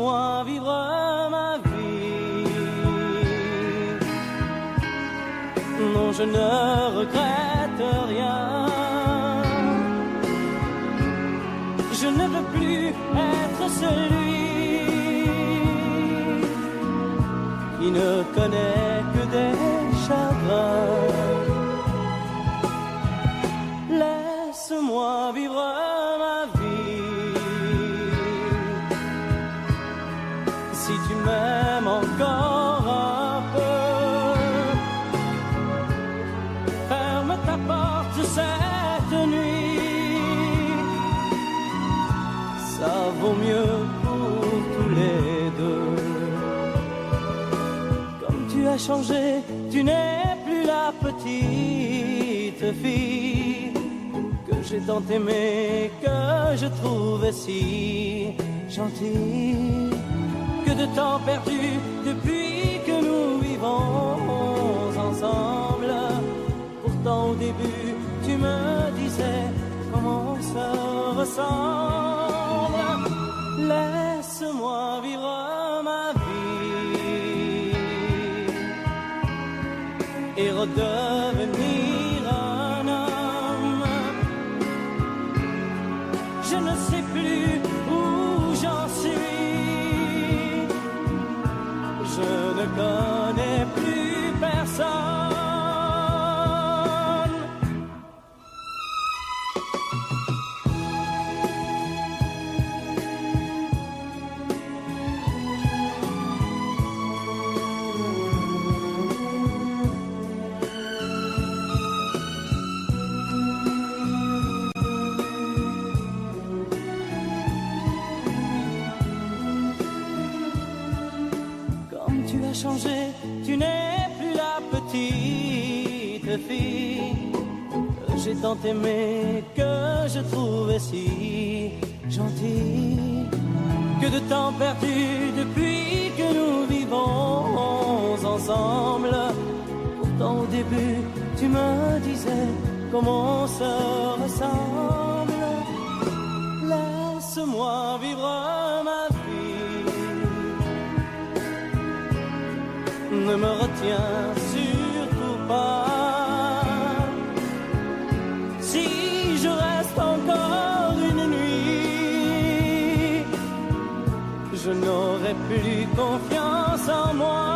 Laisse-moi vivre ma vie. Non, je ne regrette rien. Je ne veux plus être celui qui ne connaît que des chagrins. Laisse-moi vivre ma vie. Si tu m'aimes encore un peu, ferme ta porte cette nuit. Ça vaut mieux pour tous les deux. Comme tu as changé, tu n'es plus la petite fille que j'ai tant aimée, que je trouvais si gentille. Que de temps perdu depuis que nous vivons ensemble. Pourtant au début tu me disais comment on se ressemble. Laisse-moi vivre ma vie et redevenir un homme. Je ne sais plus où j'en suis. Je ne connais plus personne. Changé, tu n'es plus la petite fille que j'ai tant aimée, que je trouvais si gentille. Que de temps perdu depuis que nous vivons ensemble. Pourtant au début tu me disais comment on se ressemble. Laisse-moi vivre ma vie. Ne me retiens surtout pas. Si je reste encore une nuit, je n'aurai plus confiance en moi.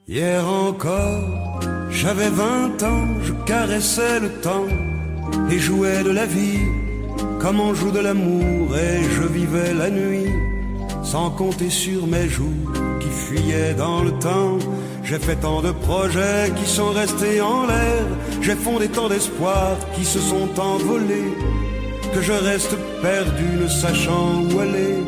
Hier encore, j'avais 20 ans, je caressais le temps et jouais de la vie comme on joue de l'amour, et je vivais la nuit sans compter sur mes jours qui fuyaient dans le temps. J'ai fait tant de projets qui sont restés en l'air, j'ai fondé tant d'espoirs qui se sont envolés, que je reste perdu ne sachant où aller,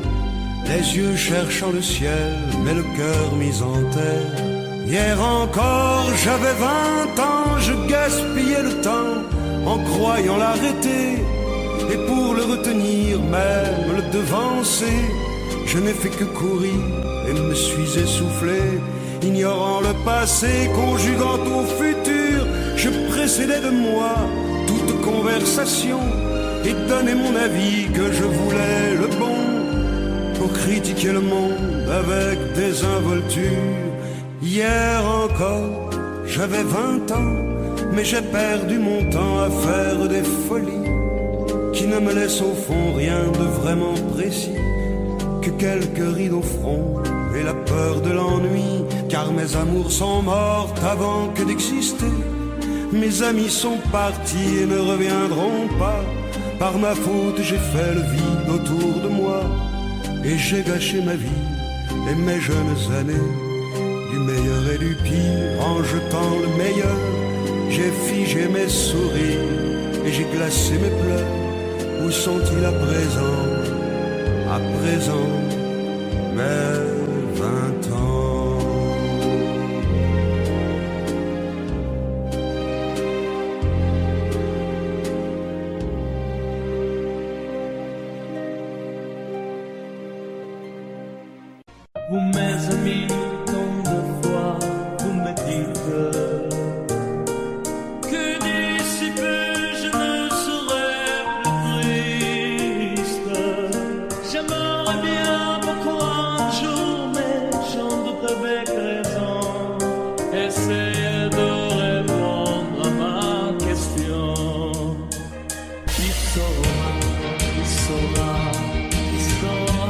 les yeux cherchant le ciel mais le cœur mis en terre. Hier encore, j'avais 20 ans, je gaspillais le temps en croyant l'arrêter, et pour le retenir, même le devancer, je n'ai fait que courir et me suis essoufflé. Ignorant le passé, conjuguant au futur, je précédais de moi toute conversation et donnais mon avis que je voulais le bon, pour critiquer le monde avec désinvolture. Hier encore, j'avais 20 ans, mais j'ai perdu mon temps à faire des folies qui ne me laissent au fond rien de vraiment précis, que quelques rides au front et la peur de l'ennui, car mes amours sont mortes avant que d'exister. Mes amis sont partis et ne reviendront pas. Par ma faute j'ai fait le vide autour de moi, et j'ai gâché ma vie et mes jeunes années. Du meilleur et du pire, en jetant le meilleur, j'ai figé mes sourires et j'ai glacé mes pleurs. Où sont-ils à présent? À présent, mes 20 ans. Vous mes amis, tant de fois vous me dites que d'ici peu je ne serai plus triste. J'aimerais bien beaucoup un jour, mais j'en doute avec raison. Essayez de répondre à ma question. Qui saura, qui saura, qui saura?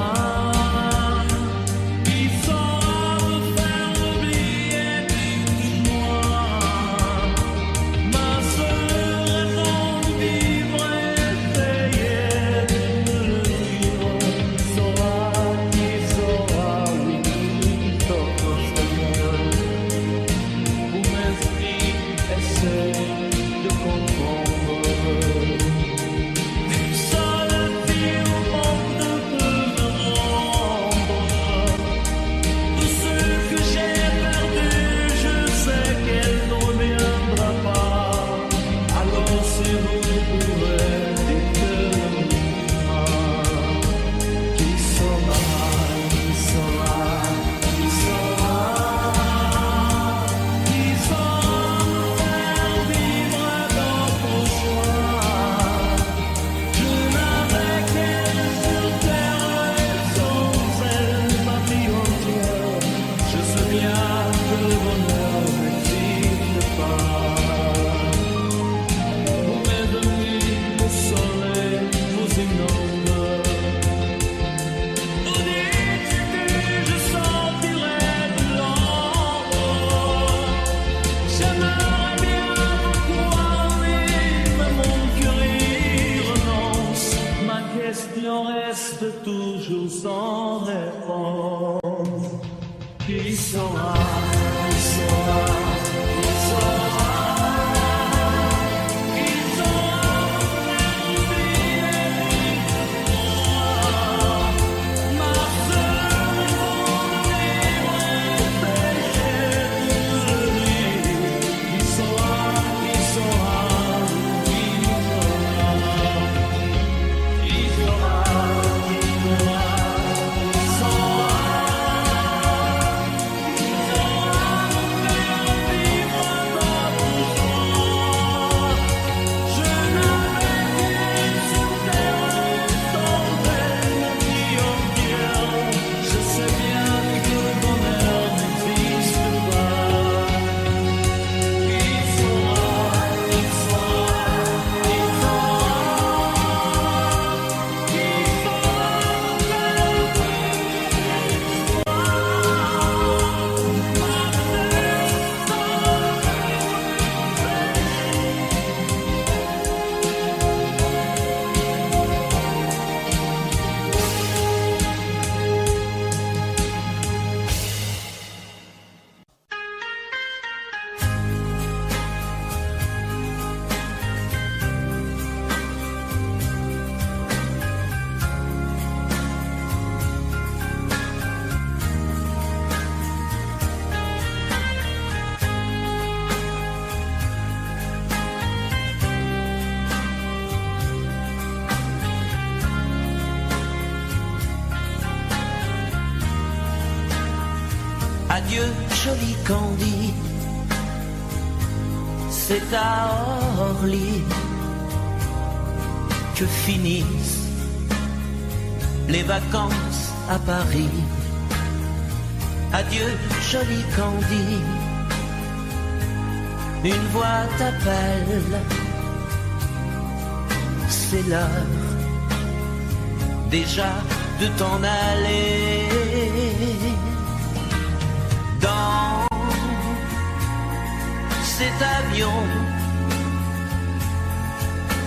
Reste toujours sans réponse. Qui saura, qui saura, qui saura, qui saura faire oublier moi. Ma seule raison de vivre est péché de lui. Qui saura, qui saura, qui saura, qui saura. Adieu, joli Candy, c'est à Orly que finissent les vacances à Paris. Adieu, joli Candy, une voix t'appelle, c'est l'heure, déjà de t'en aller dans cet avion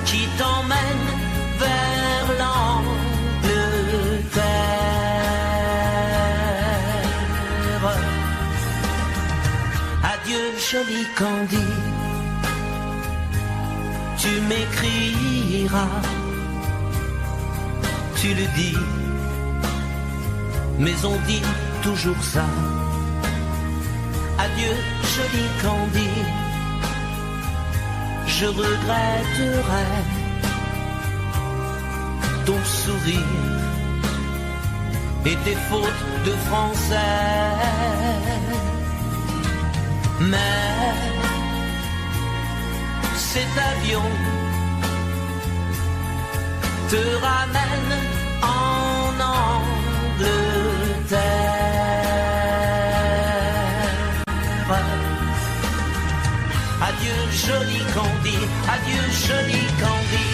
qui t'emmène vers l'Angleterre. Adieu joli Candy, tu m'écriras, tu le dis, mais on dit toujours ça. Adieu joli Candy, je regretterai ton sourire et tes fautes de français. Mais cet avion te ramène en Angleterre. Adieu joli Candy, adieu joli Candy,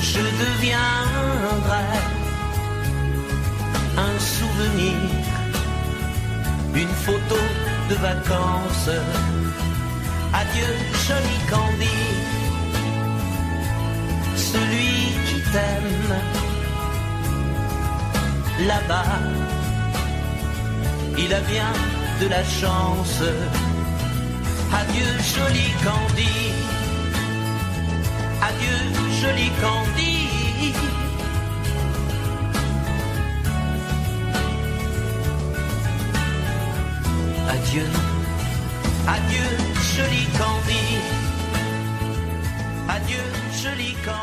je deviendrai un souvenir, une photo de vacances. Adieu joli Candy, celui qui t'aime là-bas, il a bien de la chance. Adieu joli Candy, adieu joli Candy. Adieu, adieu joli Candy, adieu joli Candy.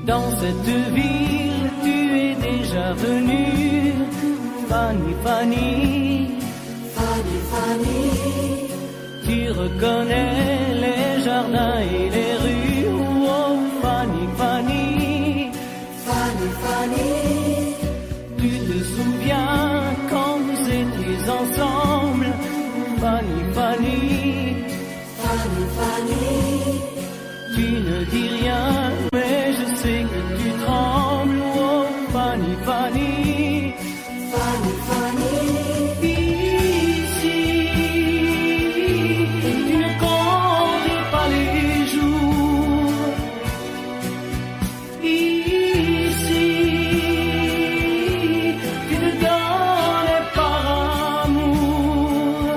Dans cette ville, tu es déjà venue, Fanny, Fanny, Fanny, Fanny, tu reconnais les jardins et les rues, oh Fanny, Fanny, Fanny, Fanny, tu te souviens quand vous étiez ensemble, Fanny, Fanny, Fanny, Fanny, tu ne dis rien, mais je sais que tu trembles, oh Fanny, Fanny, Fanny, Fanny, ici, tu ne comptes pas les jours, ici, tu te donnes par amour,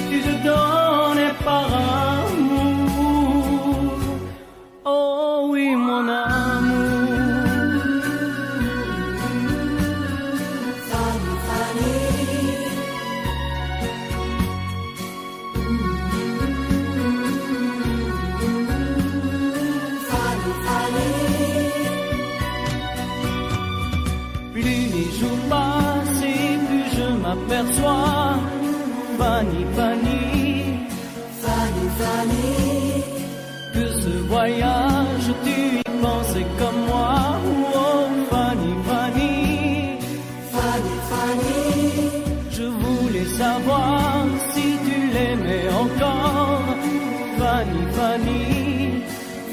tu te donnes par amour, oh oui mon amour. Fanny, Fanny, Fanny, Fanny, Plus les jours passent et plus je m'aperçois, Fanny, Fanny, Fanny, Fanny, que ce voyage tu y pensais comme moi, oh Fanny, Fanny, Fanny, Fanny, je voulais savoir si tu l'aimais encore, Fanny, Fanny,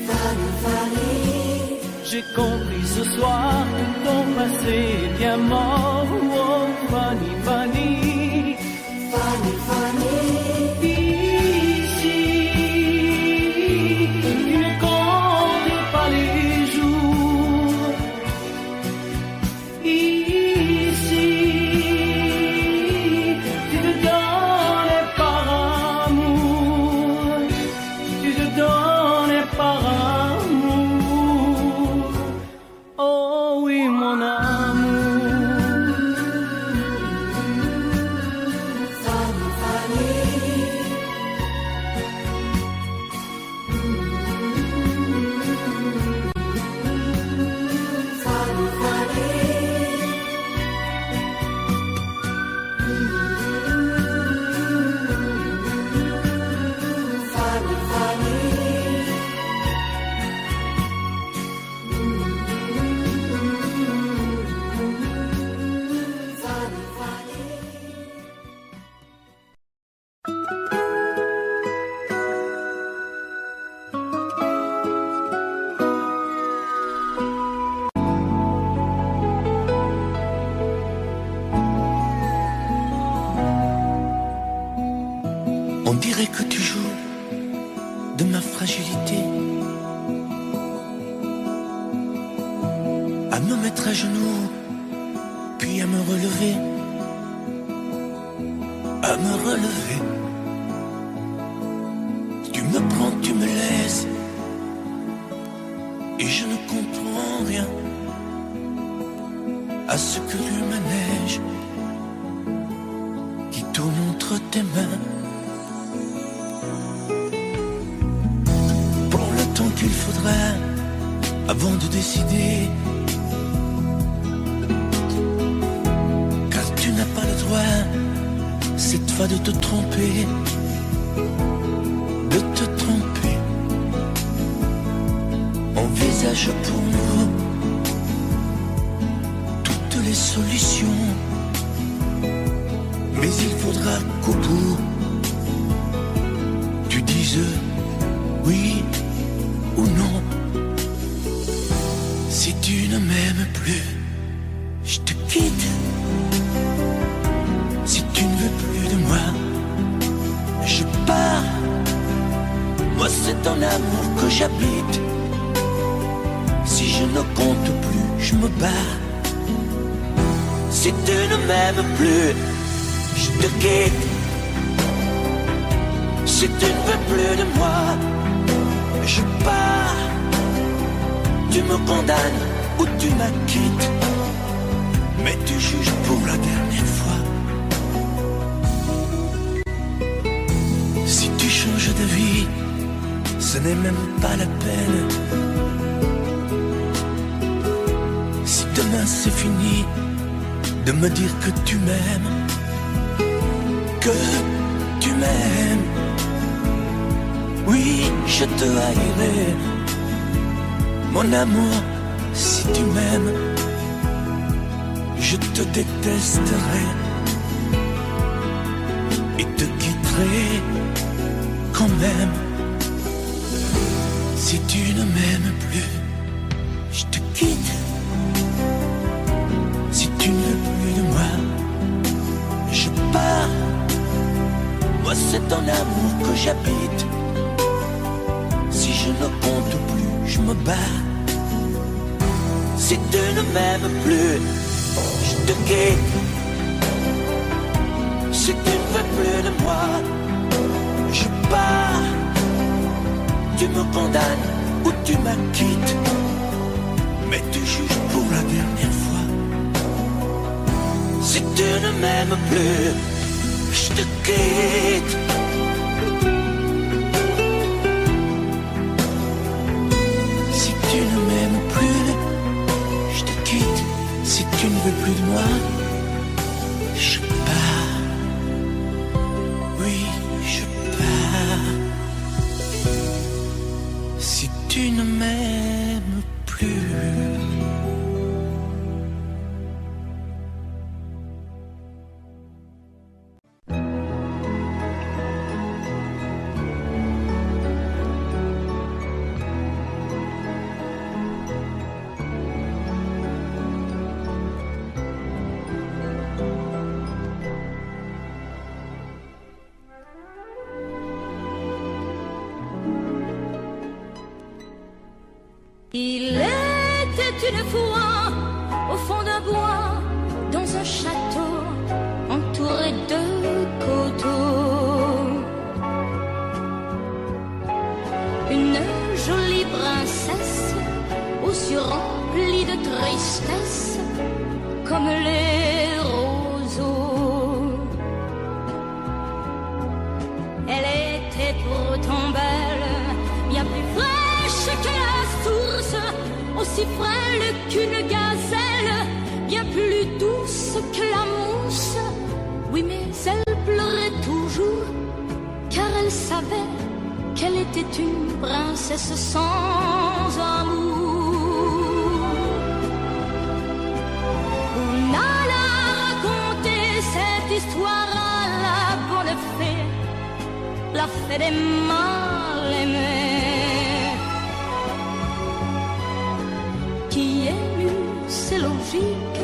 Fanny, Fanny, j'ai compris ce soir que ton passé est bien mort, oh Fanny, Fanny, Fanny, Fanny, ici, tu ne comptes pas les jours, ici, tu te donnes par amour, tu te donnes par amour, oh oui mon amour. Fanny, Fanny, de ma fragilité, à me mettre à genoux, puis à me relever, à me relever. Tu me prends, tu me laisses, et je ne comprends rien à ce que le manège qui tourne entre tes mains. Prends le temps qu'il faudra avant de décider, car tu n'as pas le droit cette fois de te tromper, de te tromper. Envisage pour nous toutes les solutions, mais il faudra qu'au bout tu dises oui ou non. Si tu ne m'aimes plus, je te quitte. Si tu ne veux plus de moi, je pars. Moi c'est ton amour que j'habite. Si je ne compte plus, je me bats. Si tu ne m'aimes plus, je te quitte. Si tu ne veux plus de moi, je pars. Tu me condamnes ou tu m'acquittes, mais tu juges pour la dernière fois. Si tu changes de vie, ce n'est même pas la peine. Si demain c'est fini de me dire que tu m'aimes, que tu m'aimes, oui, je te haïrai, mon amour. Si tu m'aimes, je te détesterai et te quitterai quand même. Si tu ne m'aimes plus, je te quitte. Si tu ne veux plus de moi, je pars. Moi c'est ton amour que j'habite. Si je ne compte plus, je me bats. Si tu ne m'aimes plus, je te quitte. Si tu ne veux plus de moi, je pars. Tu me condamnes ou tu m'acquittes, mais tu juges pour la dernière fois. Si tu ne m'aimes plus, je te quitte. Si tu ne m'aimes plus, je te quitte. Si tu ne veux plus de moi, je pars. Oui, je pars. Si tu ne m'aimes plus. Il était une fois au fond d'un bois, dans un château entouré de coteaux, une jolie princesse aux yeux remplis de tristesse comme les roseaux. Elle était pourtant belle, bien plus fraîche que la source, aussi frêle qu'une gazelle, bien plus douce que la mousse. Oui, mais elle pleurait toujours, car elle savait qu'elle était une princesse sans amour. On alla raconter cette histoire à la bonne fée, la fée des mal aimés, qui émut, c'est logique,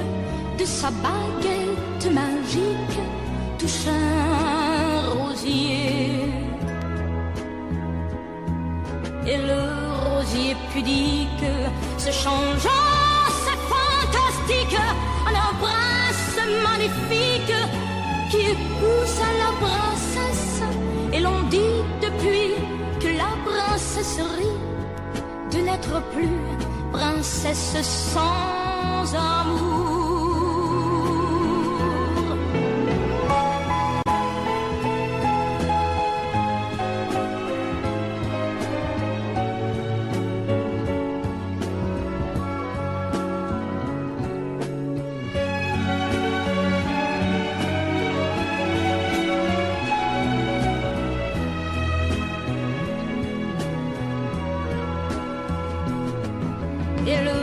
de sa baguette magique touche un rosier. et le rosier pudique se changeant, c'est fantastique, en un prince magnifique qui épouse la princesse. Et l'on dit depuis que la princesse rit de n'être plus princesse sans amour. Et le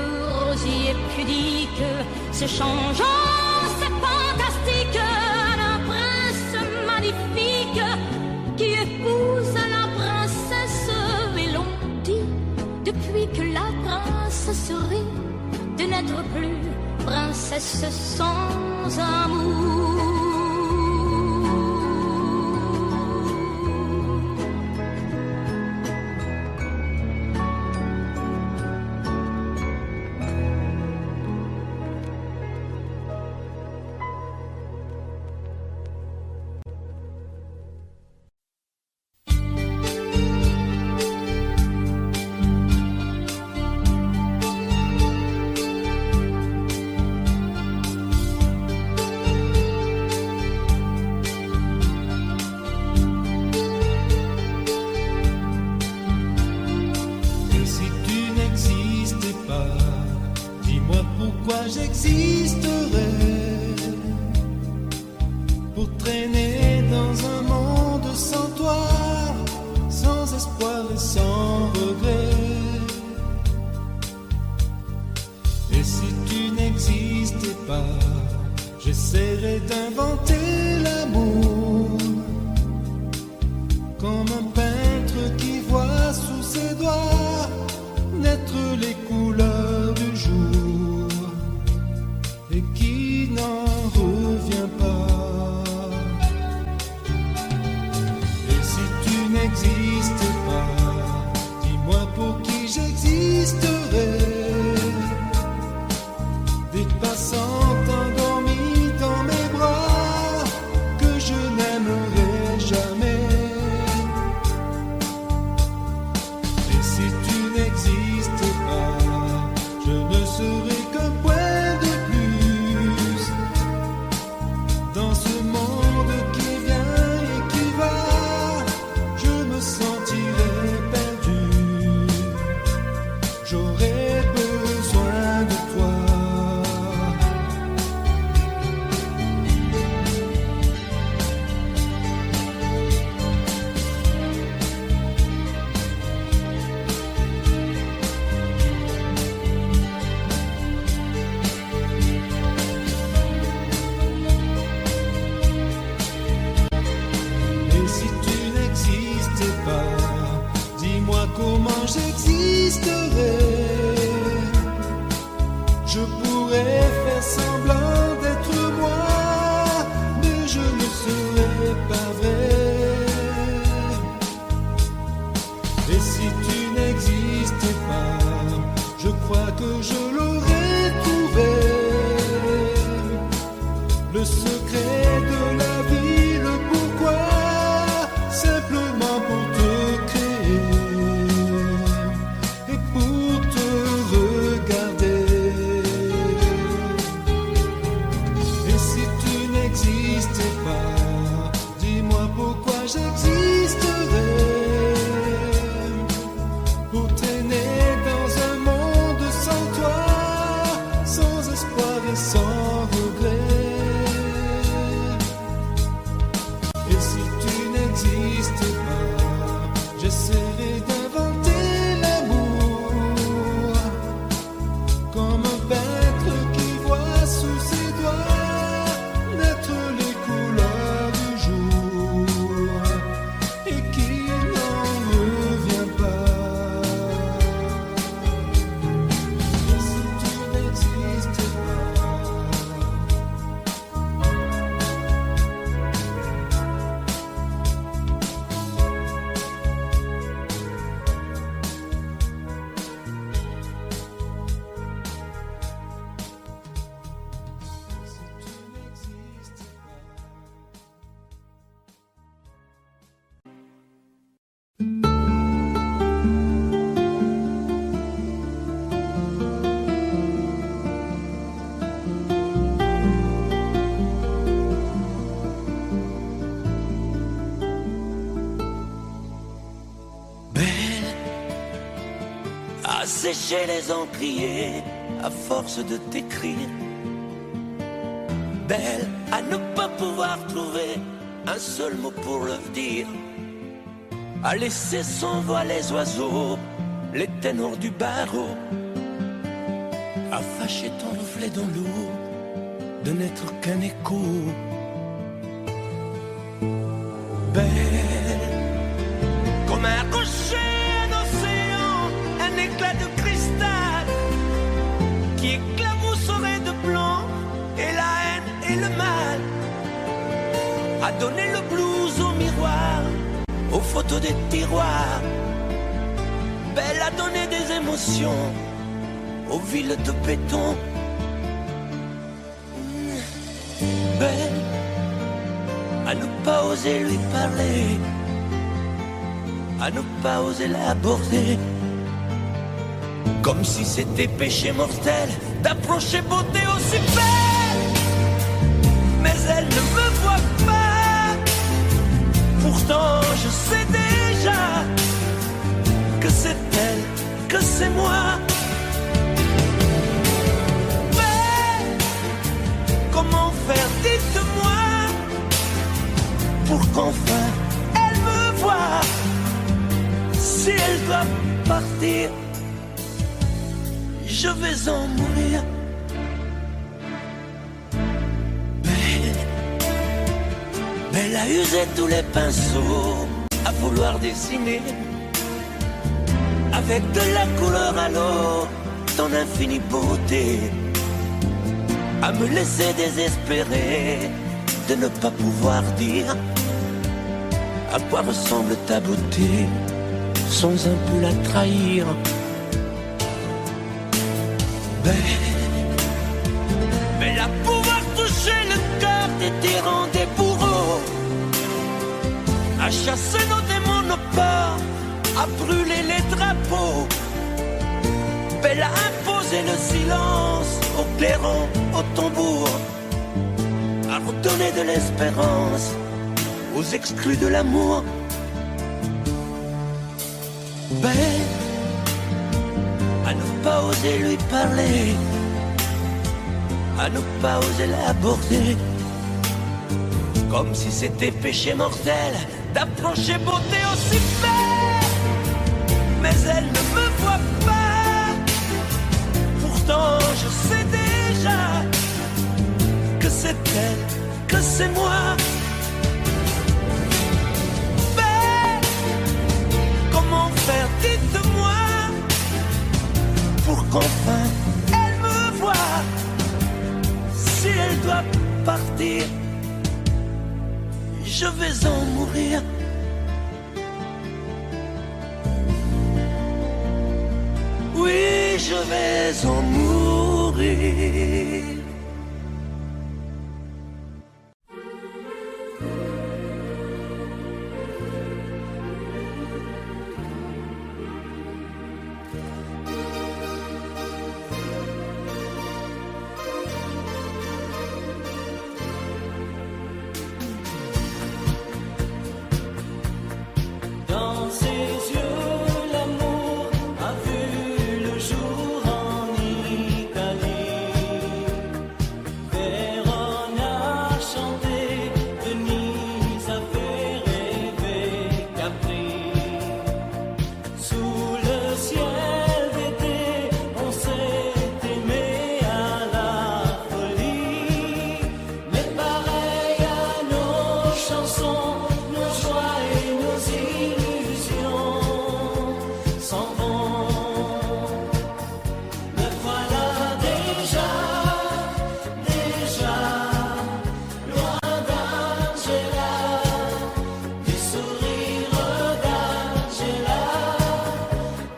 rosier pudique se changeant, c'est fantastique, un prince magnifique qui épouse la princesse. Et l'on dit depuis que la princesse rit de n'être plus princesse sans amour. J'existerais pour traîner dans un monde sans toi, sans espoir et sans regret. Et si tu n'existais pas, j'essaierais d'inventer l'amour comme un peintre qui voit sous ses doigts naître les couleurs du jour et qui n'en revient pas. Et si tu n'existais pas, dis-moi pour qui j'existerais. Des passants endormis dans mes bras que je n'aimerais jamais. Et si tu n'existais pas, je ne serais qu'un point de plus dans ce monde qui vient et qui va. Je me sentirais perdu, j'aurais besoin de toi. Et si tu n'existais pas, dis-moi comment j'existerais. Je pourrais faire semblant d'être moi, mais je ne serais pas vrai. Et si tu n'existais pas, je crois que je l'aurais trouvé. Le secret de la vie, le pourquoi, simplement pour te créer et pour te regarder. Et si tu n'existais pas, dis-moi pourquoi j'existerais. Pour traîner dans un monde sans toi, sans espoir et sans regret. Et si tu n'existais pas, j'essaierais d'inventer l'amour comme un peintre qui voit sous ses doigts naître les couleurs du jour et qui n'en revient pas. Et si tu n'existais pas, assécher les encriers à force de t'écrire. Belle à ne pas pouvoir trouver un seul mot pour le dire, à laisser sans voix les oiseaux, les ténors du barreau, à fâcher ton reflet dans l'eau, de n'être qu'un écho. Belle comme un rocher, un océan, un éclat de cristal qui éclabousserait de blanc et la haine et le mal, à donner le blues au miroir, aux photos des tiroirs. Belle à donner des émotions aux villes de béton. Belle à ne pas oser lui parler, à ne pas oser l'aborder, comme si c'était péché mortel d'approcher beauté aussi belle. Mais elle ne me voit pas, pourtant je sais déjà que c'est elle, que c'est moi. Mais comment faire, dites-moi, pour qu'enfin elle me voie. Si elle doit partir, je vais en mourir. Belle a usé tous les pinceaux à vouloir dessiner avec de la couleur à l'eau ton infinie beauté, à me laisser désespérer de ne pas pouvoir dire à quoi ressemble ta beauté sans un peu la trahir. Belle à pouvoir toucher le cœur des tyrans, des bourreaux, à chasser nos démons, nos peurs, à brûler les drapeaux. Belle à imposer le silence au clairon, au tambour, à redonner de l'espérance aux exclus de l'amour. Belle à ne pas oser lui parler, à ne pas oser l'aborder, comme si c'était péché mortel d'approcher beauté aussi belle. Mais elle ne me voit pas, pourtant je sais déjà que c'est elle, que c'est moi. Belle, comment faire, dites-moi, pour qu'enfin elle me voie. Si elle doit partir, je vais en mourir. Oui, je vais en mourir. Dans ses yeux, l'amour a vu le jour en Italie. Vérone a chanté, Venise a fait rêver Capri. Sous le ciel d'été, on s'est aimé à la folie. Mais pareil à nos chansons, nos joies et nos illusions s'en vont. Me voilà déjà loin d'Angela, du sourire d'Angela,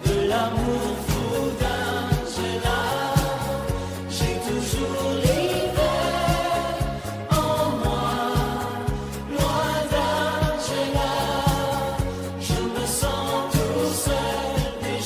de l'amour fou d'Angela. J'ai toujours l'hiver en moi, loin d'Angela. Je me sens tout seul déjà,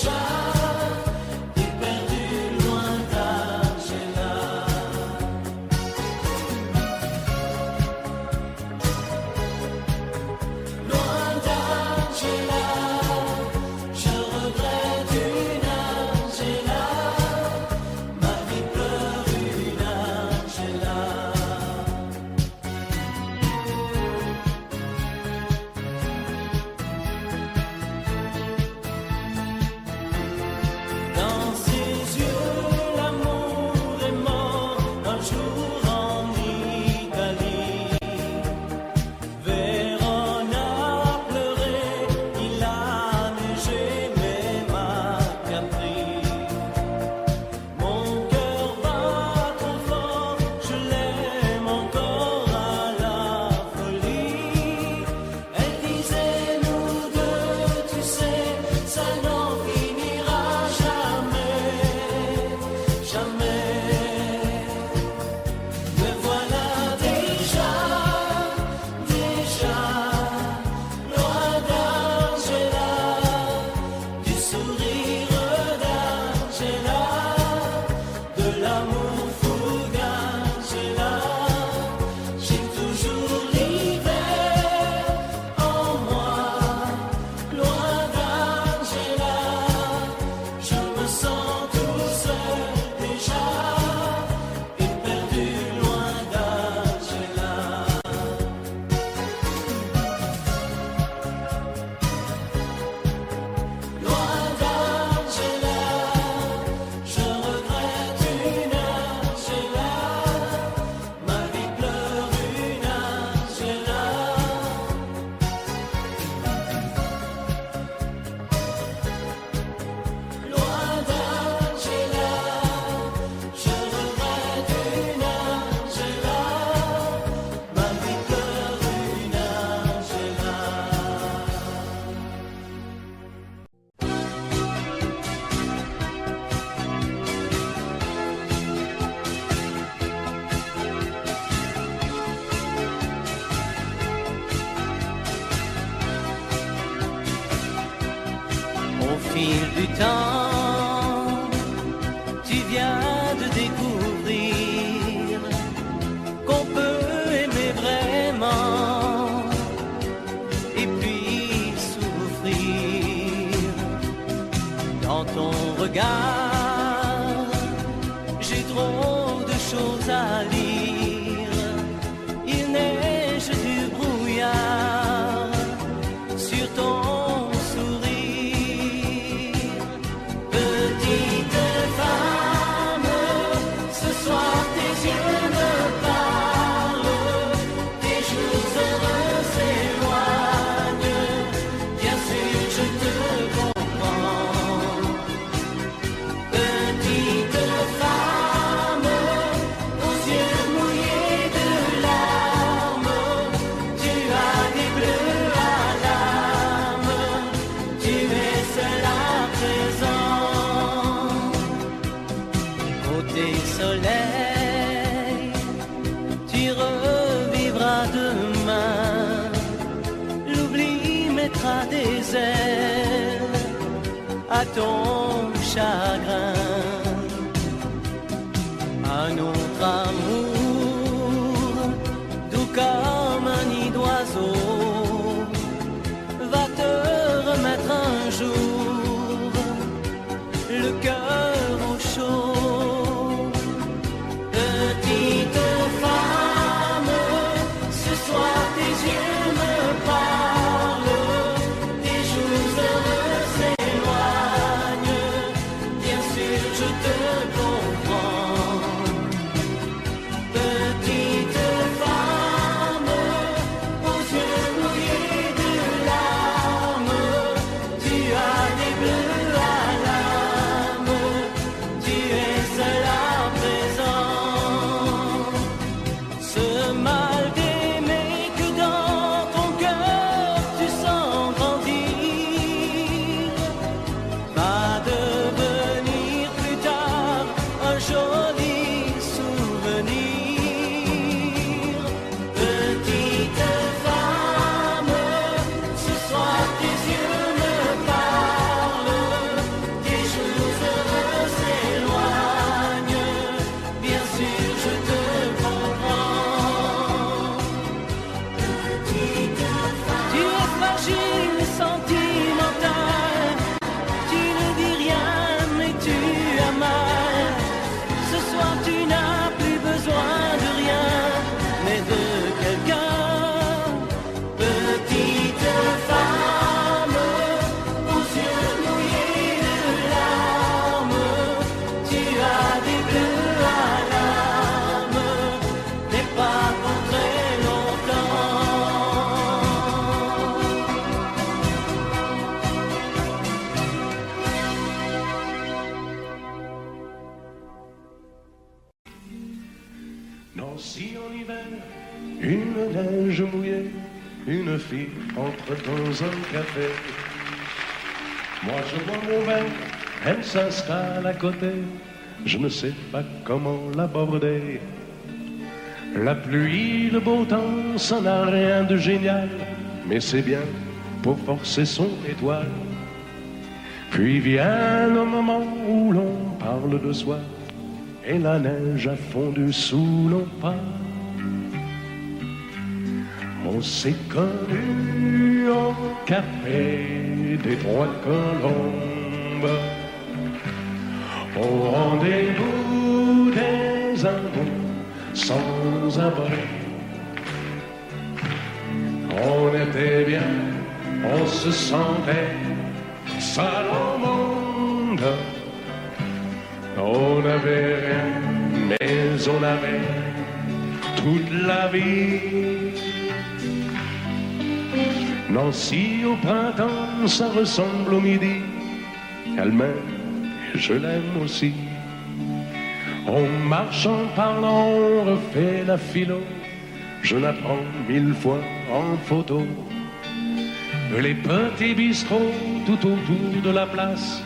fil du temps, tu viens de découvrir qu'on peut aimer vraiment et puis souffrir. Dans ton regard, j'ai trop de choses à lire. Il neige du brouillard sur ton sourire. Petite femme, ce soir tes yeux me parlent, tes jours heureux s'éloignent. Bien sûr, je te comprends. Petite femme, aux yeux mouillés de larmes, tu as des bleus à l'âme, tu es seul à présent. Côté soleil, tu revivras demain, l'oubli mettra des ailes à ton chagrin. Un autre amour, doux comme un nid d'oiseau, va te remettre un jour le cœur au chaud. Petite femme, ce soir tes yeux me parlent, tes jours heureux s'éloignent. Bien sûr, je te comprends. Petite femme, aux yeux mouillés de larmes, tu as des bleus à l'âme, tu es seul à présent. Ce mal d'aimer que dans ton cœur tu sens grandir va devenir plus tard un joli souvenir. Petite femme, ce soir tes yeux me parlent, tes jours heureux s'éloignent. Bien sûr, je te comprends. Petite femme, tu es fragile, sentimentale, tu ne dis rien mais tu as mal. Ce soir tu n'as plus besoin de rien, mais de quelqu'un. Petite femme, aux yeux mouillés de larmes, tu as des bleus à l'âme, mais pas pour très longtemps. Nancy en hiver, une neige mouillée, une fille entre dans un café. Moi je bois mon verre, elle s'installe à côté, je ne sais pas comment l'aborder. La pluie, le beau temps, ça n'a rien de génial, mais c'est bien pour forcer son étoile. Puis vient le moment où l'on parle de soi, et la neige a fondu sous nos pas. On s'est connus au café des Trois Colombes, au rendez-vous des amours sans abri. On était bien, on se sentait seul au monde. On n'avait rien, mais on avait toute la vie. Nancy au printemps, ça ressemble au midi. Elle m'aime, et je l'aime aussi. On marche en parlant, on refait la philo. Je la prends 1000 fois en photo. Les petits bistrots tout autour de la place,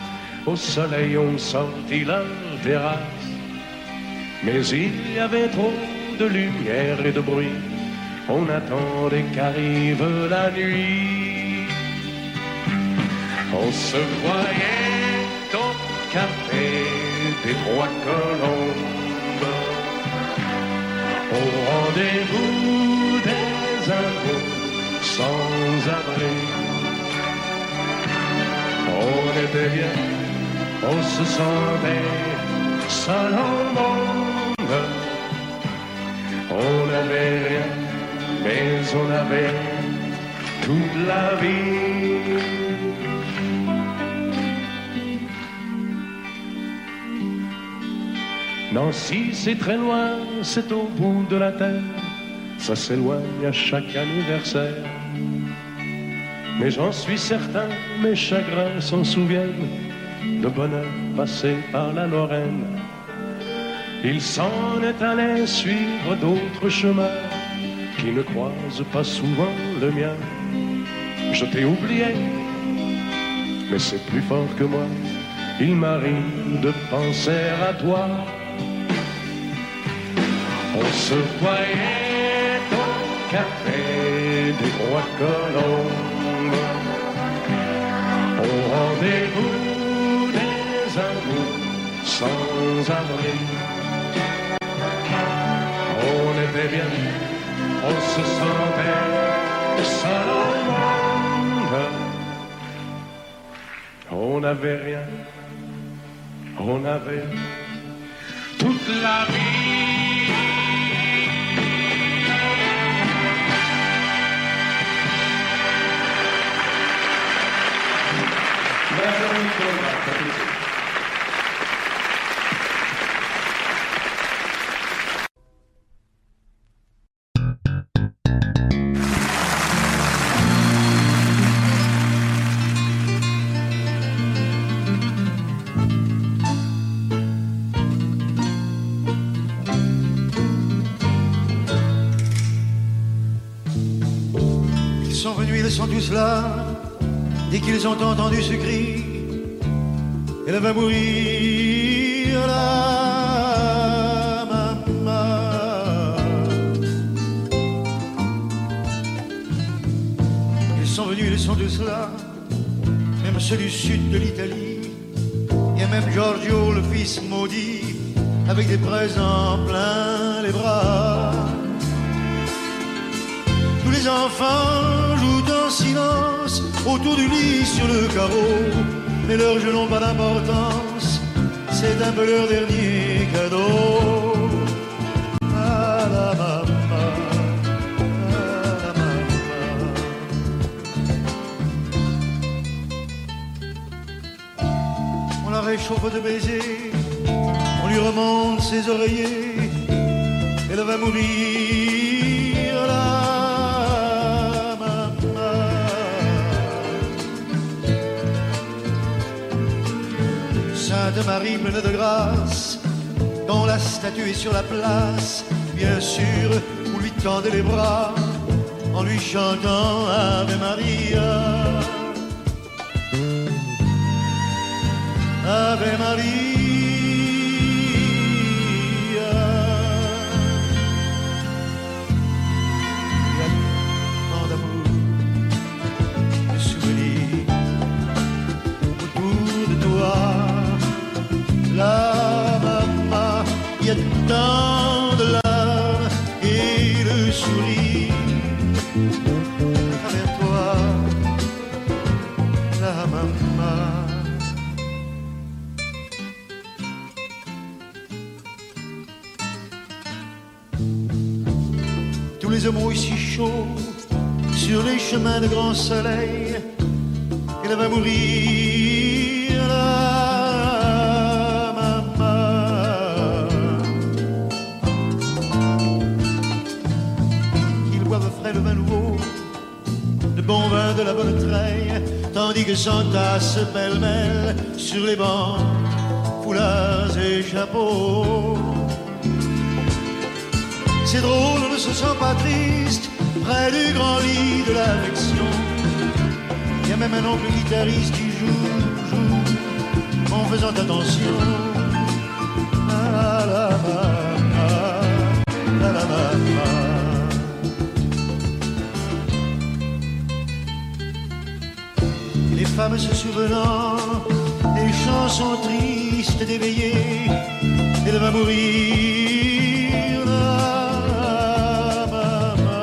au soleil ont sorti leur terrasse. Mais il y avait trop de lumière et de bruit, on attendait qu'arrive la nuit. On se voyait café des Trois Colombes, au rendez-vous des impôts sans abri. On était bien, on se sentait seul au monde. On n'avait rien, mais on avait toute la vie. Nancy, c'est très loin, c'est au bout de la terre. Ça s'éloigne à chaque anniversaire. Mais j'en suis certain, mes chagrins s'en souviennent, de bonheur passé par la Lorraine. Il s'en est allé suivre d'autres chemins qui ne croisent pas souvent le mien. Je t'ai oublié, mais c'est plus fort que moi. Il m'arrive de penser à toi. On se voyait au café des Trois Colombes, au rendez-vous des amours sans abri. On était bien, on se sentait seul au monde. On n'avait rien, on avait toute la vie. Ils sont venus, ils sont tous là. Dès qu'ils ont entendu ce cri, elle va mourir la maman. Ils sont venus, ils sont tous là. Même ceux du sud de l'Italie. Il y a même Giorgio, le fils maudit, avec des présents plein les bras. Tous les enfants jouent en silence autour du lit sur le carreau, mais leurs jeux n'ont pas d'importance, c'est un peu leur dernier cadeau. À la maman, à la maman. On la réchauffe de baisers, on lui remonte ses oreillers, elle va mourir là. Sainte Marie pleine de grâce, dont la statue est sur la place, bien sûr, vous lui tendez les bras en lui chantant Ave Maria. Ave Maria. Il y a tant d'amour, de souvenirs autour de toi. La maman, il y a tant de larmes et le sourire à travers toi, la maman. Tous les hommes ici chauds sur les chemins de grand soleil, elle va mourir là. Le vin nouveau, le bon vin de la bonne treille, tandis que s'entassent pêle-mêle sur les bancs, foulards et chapeaux. C'est drôle, on ne se sent pas triste près du grand lit de l'affection. Il y a même un oncle guitariste qui joue en faisant attention à la maman, à la maman. Les femmes se souvenant des chansons tristes triste d'éveiller, elle va mourir, la maman.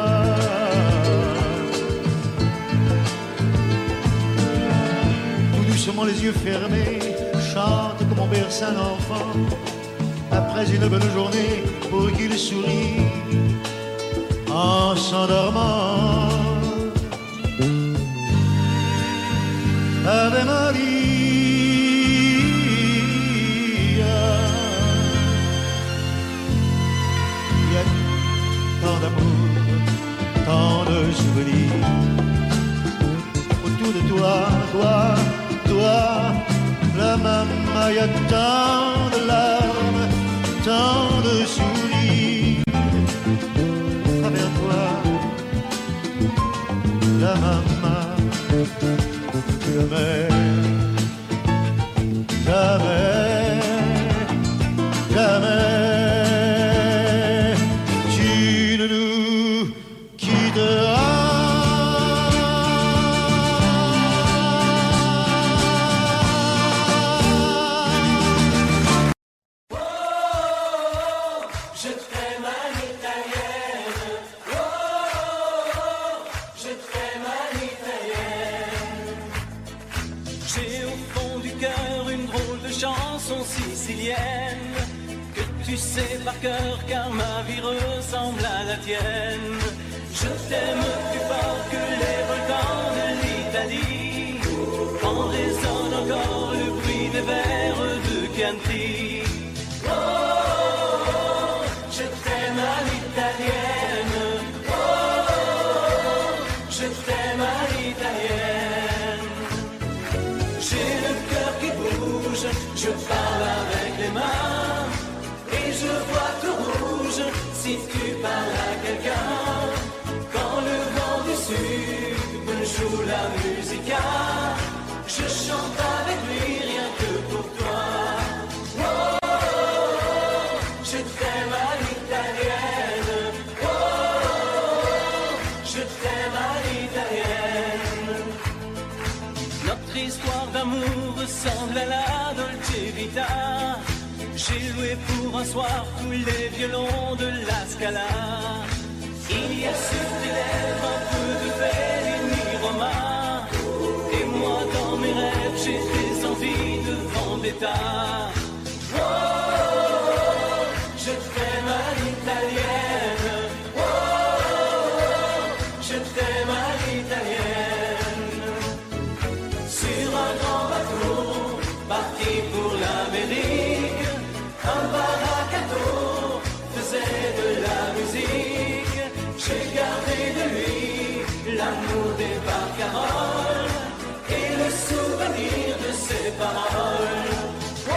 Tout doucement les yeux fermés, chante comme on berce un enfant, après une bonne journée pour qu'il sourie en s'endormant. Ave Maria, il y a tant d'amour, tant de souvenirs autour de toi, la maman, il y a tant de larmes, tant de sourires à travers toi, la maman. Jamais, jamais, jamais, tu ne nous quitteras. Je t'aime à l'italienne. Oh, je t'aime à l'italienne. J'ai au fond du cœur une drôle de chanson sicilienne que tu sais par cœur car ma vie ressemble à la tienne. Je t'aime plus fort que les volcans de l'Italie, quand résonne encore le bruit des vers de Chianti. Oh, je t'aime à l'italienne. Oh, je t'aime à l'italienne. J'ai le cœur qui bouge, je parle avec les mains et je vois tout rouge si tu parles à quelqu'un. Quand le vent du sud me joue la musica, je chante avec lui rien que pour toi. Oh, je t'aime à l'italienne. Oh, je t'aime à l'italienne. Notre histoire d'amour ressemble à la Dolce Vita. J'ai loué pour un soir tous les violons de la Scala. Il y a sur tes lèvres un peu de Bellini Roma. Et moi dans mes rêves j'ai des envies de Vendetta. Oh, je t'aime à l'italienne. Oh, je t'aime à l'italienne. Sur un grand bateau, parti pour l'Amérique, un baracato faisait de la musique. J'ai gardé de lui l'amour des barcaroles et le souvenir de ses paroles. Oh,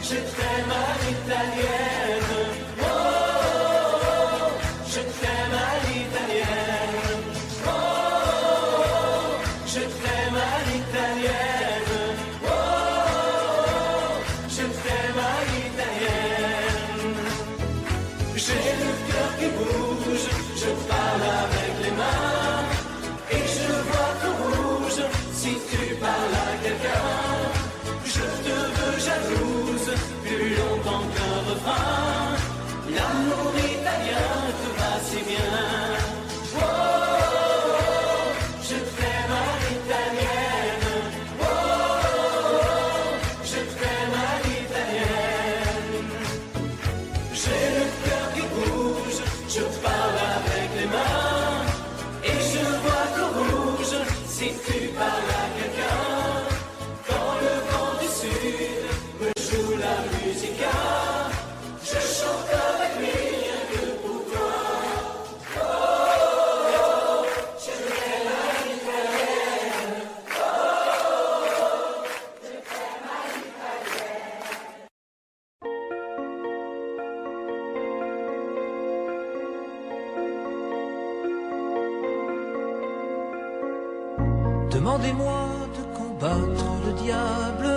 je t'aime à l'italienne. Oh, je t'aime à l'italienne. Oh, je t'aime à l'italienne. Oh, je t'aime à l'italienne. J'ai le cœur qui bouge, je parle avec les mains et je vois tout rouge si tu parles à quelqu'un. Je te veux jalouse plus longtemps qu'un refrain. L'amour italien te va si bien. Oh, je t'aime à l'italienne. Oh, je t'aime à l'italienne. J'ai le cœur qui bouge, je parle avec les mains et je vois tout rouge si tu parles à quelqu'un. Quand le vent du sud me joue la musica, je chante avec lui rien que pour toi. Oh, je t'aime à l'italienne. Oh, je t'aime à l'italienne. Demandez-moi de combattre le diable,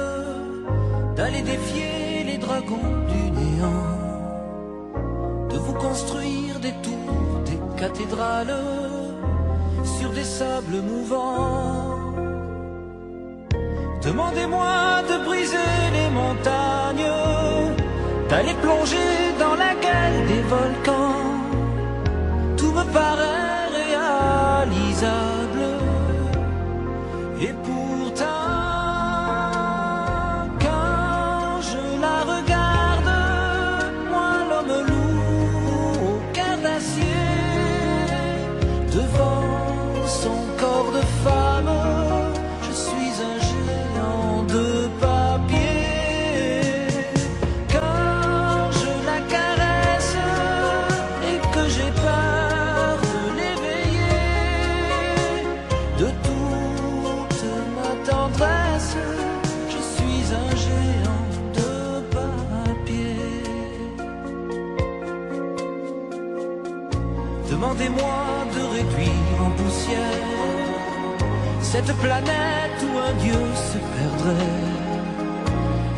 d'aller défier les dragons du néant, de vous construire des tours, des cathédrales sur des sables mouvants, Demandez-moi de briser les montagnes, d'aller plonger dans la gueule des volcans. Tout me paraît réalisable. Et pourtant, quand je la regarde, moi l'homme loup au cœur d'acier, devant son corps de femme, je suis un géant de papier. Quand je la caresse et que j'ai peur de l'éveiller, de toute ma tendresse, je suis un géant de papier. Demandez-moi de réduire en poussière cette planète où un dieu se perdrait.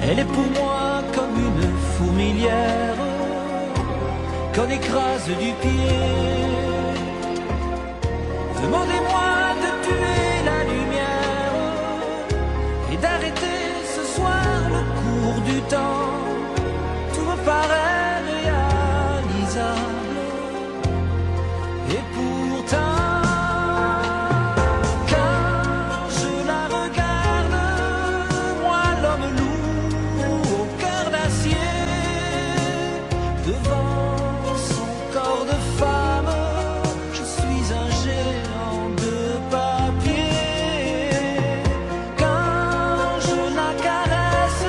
Elle est pour moi comme une fourmilière qu'on écrase du pied. Demandez-moi de tuer la lumière et d'arrêter ce soir le cours du temps. Tout me paraît réalisable. Et pourtant, quand je la regarde, moi l'homme loup au cœur d'acier, devant son corps de femme, je suis un géant de papier. Quand je la caresse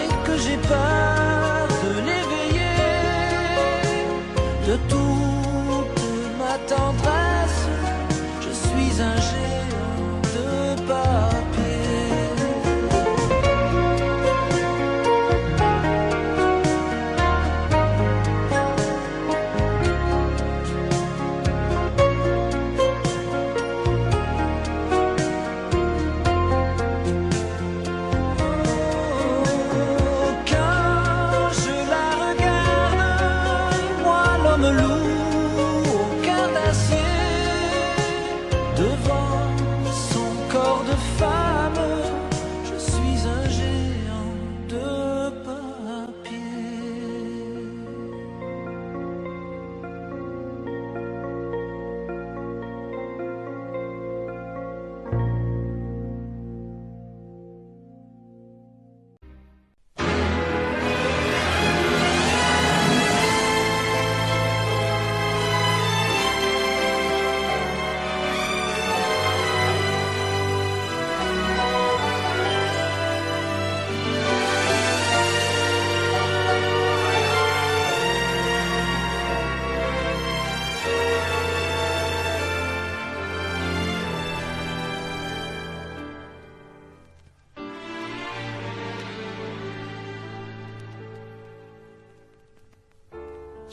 et que j'ai peur de l'éveiller, de toute ma tendresse, je suis un géant de papier. Quand je la regarde, moi l'homme loup au cœur d'acier, devant son corps de femme, je suis un géant de papier.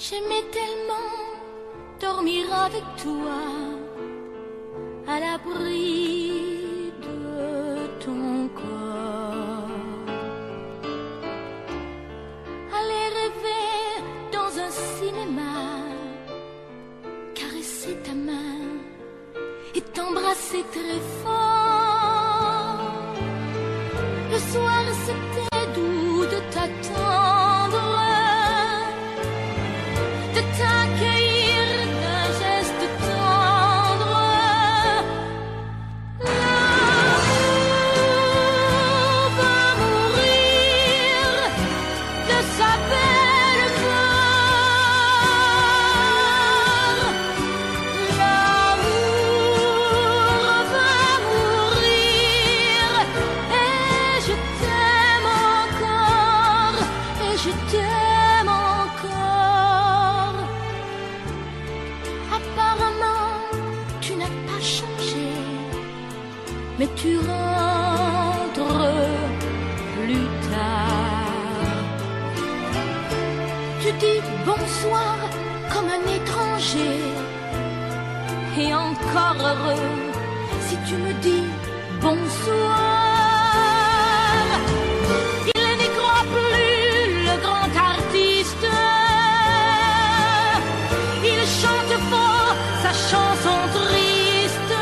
J'aimais tellement dormir avec toi, à l'abri de ton corps. Aller rêver dans un cinéma, caresser ta main et t'embrasser très fort. Le soir c'était doux de t'attendre, de t'accueillir d'un geste tendre. L'amour va mourir de sa belle mort. L'amour va mourir et je t'aime encore, et je t'aime encore. Apparemment, tu n'as pas changé, mais tu rentres plus tard. Tu dis bonsoir comme un étranger, et encore heureux si tu me dis bonsoir. Il n'y croit plus, le grand artiste. Il chante fort sa chanson triste.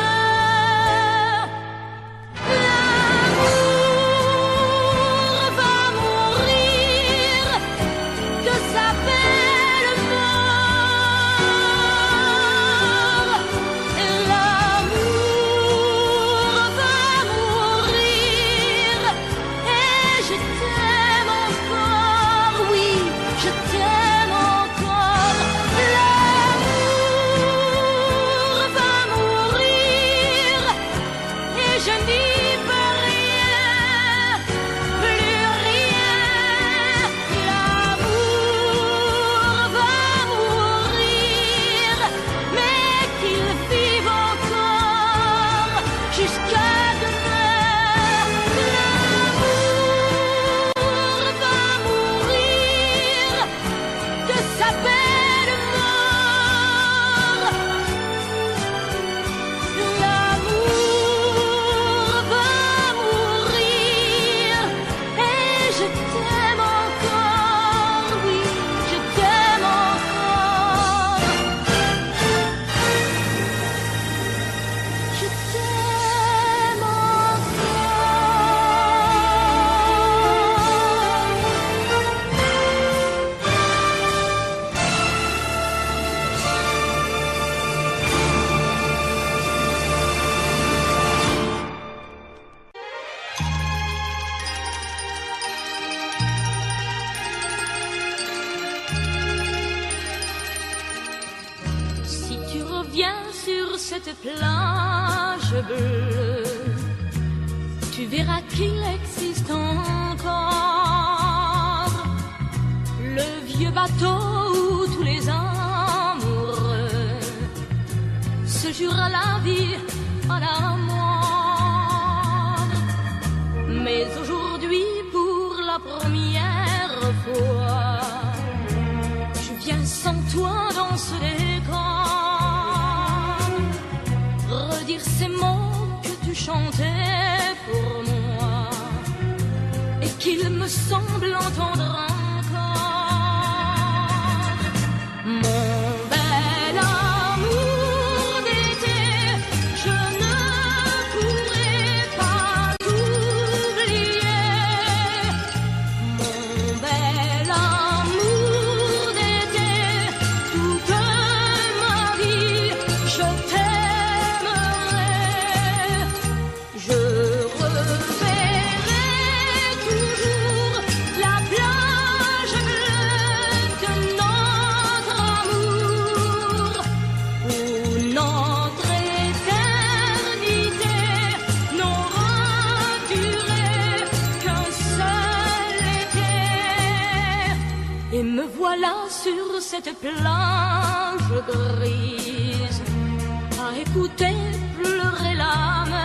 L'amour cette plage bleue, tu verras qu'il existe encore le vieux bateau où tous les amoureux se jurent la vie à la mort. Mais aujourd'hui, pour la première fois, je viens sans toi dans ce décor, redire ces mots que tu chantais pour moi et qu'il me semble entendre encore. Mon bel amour d'été, je ne pourrai pas t'oublier. Mon bel amour d'été, toute ma vie, je t'aimerai. Je reverrai toujours la plage bleue de notre amour, où notre éternité n'aura duré qu'un seul été. Et me voilà sur cette plage grise, à écouter pleurer la mer.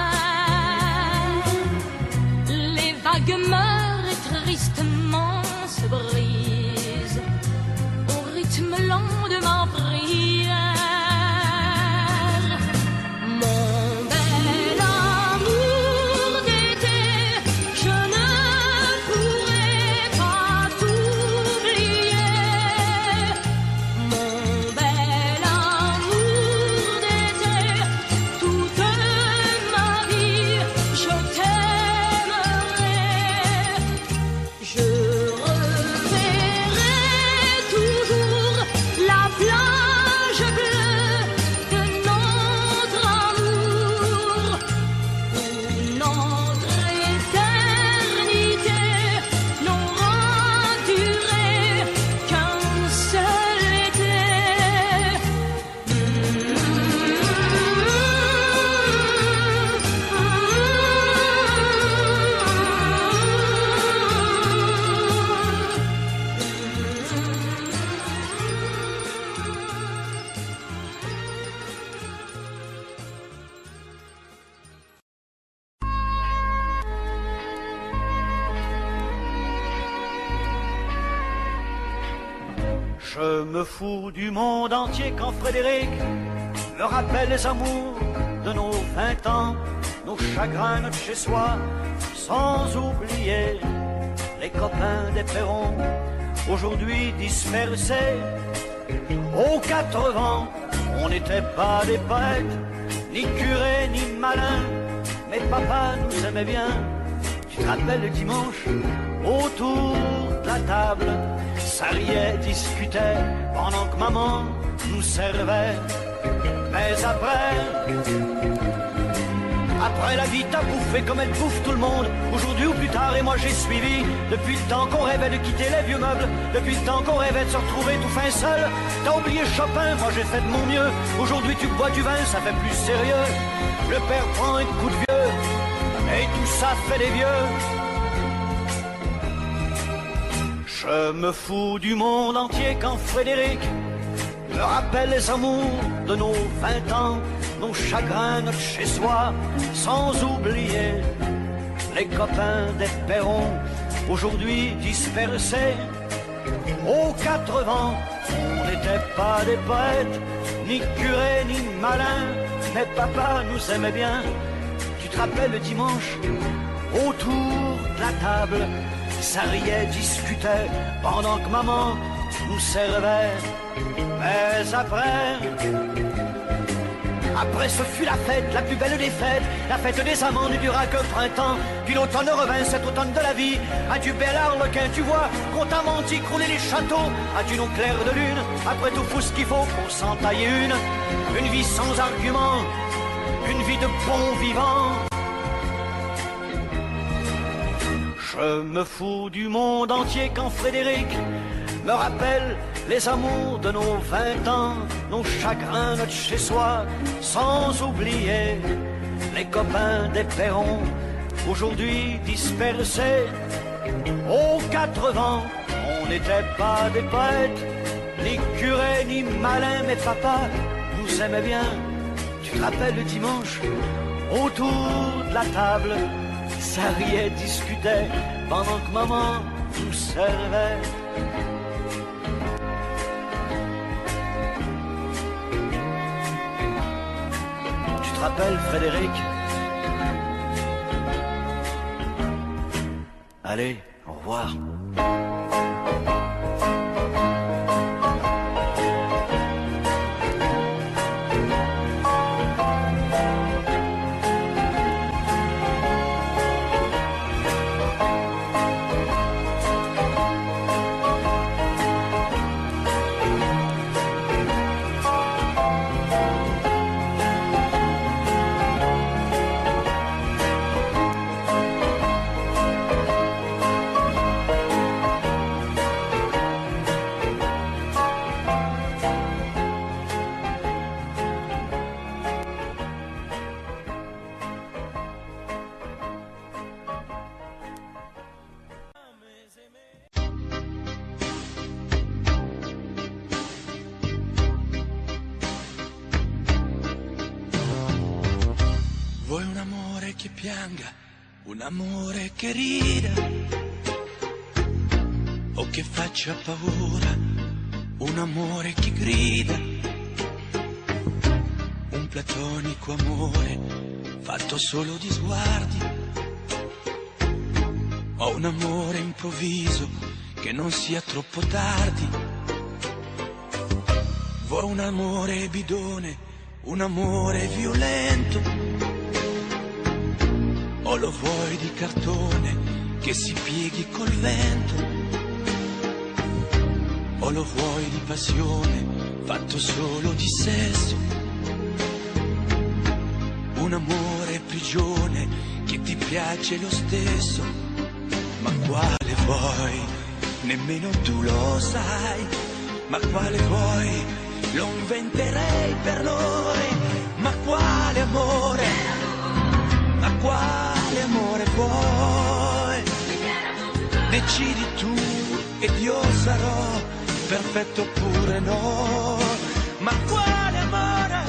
Les vagues meurent et tristement se brisent au rythme lent de ma prière. Mon bel amour d'été, je ne pourrai pas t'oublier. Mon bel amour d'été, toute ma vie, je t'aimerai. Je reverrai toujours la plage bleue de notre amour, où notre éternité n'aura duré qu'un seul été. Je me fous du monde entier quand Frédéric me rappelle les amours de nos 20 ans, nos chagrins, notre chez-soi, sans oublier les copains des Perrons, aujourd'hui dispersés aux 4 vents. On n'était pas des poètes, ni curés, ni malins, mais papa nous aimait bien. Tu te rappelles le dimanche, autour de la table, ça riait, discutait, pendant que maman nous servait. Mais après la vie t'a bouffé comme elle bouffe tout le monde, aujourd'hui ou plus tard, et moi j'ai suivi. Depuis le temps qu'on rêvait de quitter les vieux meubles, depuis le temps qu'on rêvait de se retrouver tout fin seul. T'as oublié Chopin, moi j'ai fait de mon mieux. Aujourd'hui tu bois du vin, ça fait plus sérieux. Le père prend un coup de vieux, et tout ça fait des vieux. Je me fous du monde entier quand Frédéric me rappelle les amours de nos 20 ans, nos chagrins, notre chez-soi, sans oublier les copains des Perrons, aujourd'hui dispersés aux 4 vents. On n'était pas des poètes, ni curés, ni malins, mais papa nous aimait bien. Tu te rappelles le dimanche, autour de la table, ça riait, discutait, pendant que maman nous servait. Mais après ce fut la fête, la plus belle des fêtes. La fête des amants ne dura que printemps. Puis l'automne revint, cet automne de la vie. Adieu bel harlequin, tu vois qu'on t'a menti, crouler les châteaux. Adieu nos clairs de lune, après tout faut ce qu'il faut pour s'en tailler une vie sans argument, une vie de bon vivant. Je me fous du monde entier quand Frédéric me rappelle les amours de nos 20 ans, nos chagrins, notre chez-soi, sans oublier les copains des perrons, aujourd'hui dispersés aux 4 vents. On n'était pas des poètes, ni curés, ni malins, mais papa nous aimait bien. Tu te rappelles le dimanche, autour de la table, ça riait, discutait, pendant que maman nous servait. Tu te rappelles, Frédéric? Allez, au revoir. Vuoi un amore che pianga, un amore che rida, o che faccia paura, un amore che grida, un platonico amore fatto solo di sguardi, o un amore improvviso che non sia troppo tardi. Vuoi un amore bidone, un amore violento, o lo vuoi di cartone che si pieghi col vento, o lo vuoi di passione fatto solo di sesso, un amore prigione che ti piace lo stesso. Ma quale vuoi? Nemmeno tu lo sai. Ma quale vuoi? Lo inventerei per noi. Ma quale amore? Ma quale amore vuoi? Decidi tu ed io sarò perfetto oppure no. Ma quale amore?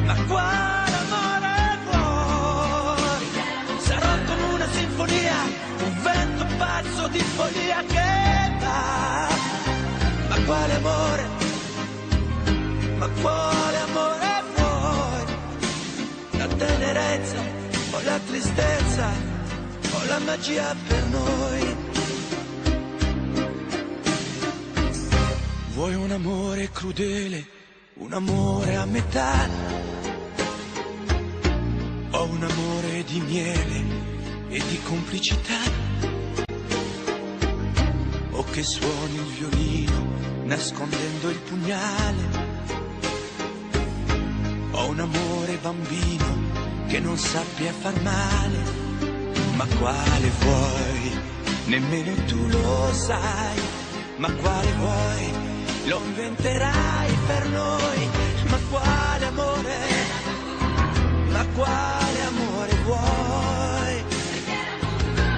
Ma quale amore vuoi? Sarò come una sinfonia, un vento pazzo di follia che va. Ma quale amore? Ma quale amore vuoi? La tenerezza o la tristezza o la magia per noi? Vuoi un amore crudele, un amore a metà, o un amore di miele e di complicità, o che suoni il violino nascondendo il pugnale, o un amore bambino che non sappia far male. Ma quale vuoi? Nemmeno tu lo sai. Ma quale vuoi? Lo inventerai per noi. Ma quale amore? Ma quale amore vuoi?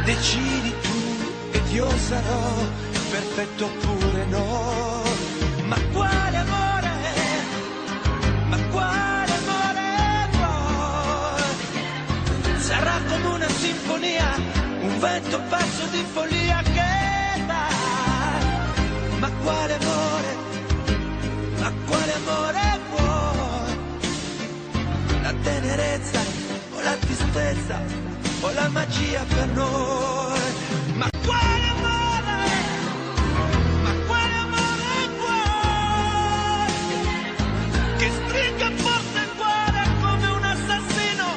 Decidi tu ed io sarò perfetto oppure no. Ma quale amore? Ma quale amore vuoi? Sarà come una sinfonia, un vento pazzo di follia che va. Ma quale amore? Ma quale amore vuoi? La tenerezza o la tristezza o la magia per noi? Ma quale amore? Ma quale amore vuoi? Che stringa forte il cuore come un assassino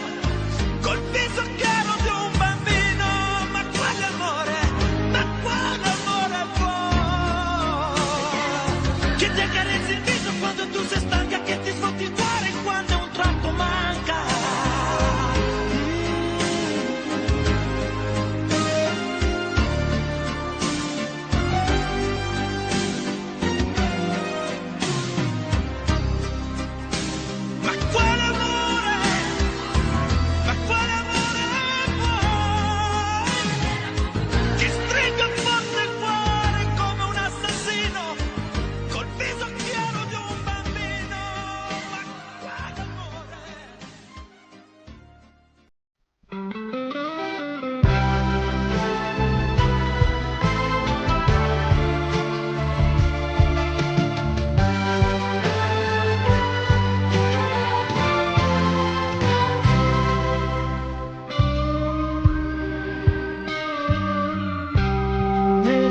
col viso chiaro di un bambino. Ma quale amore? Ma quale amore vuoi? Che ti accarezzi il viso quando tu sei stanca, che ti sfotti il cuore quando un tratto manca.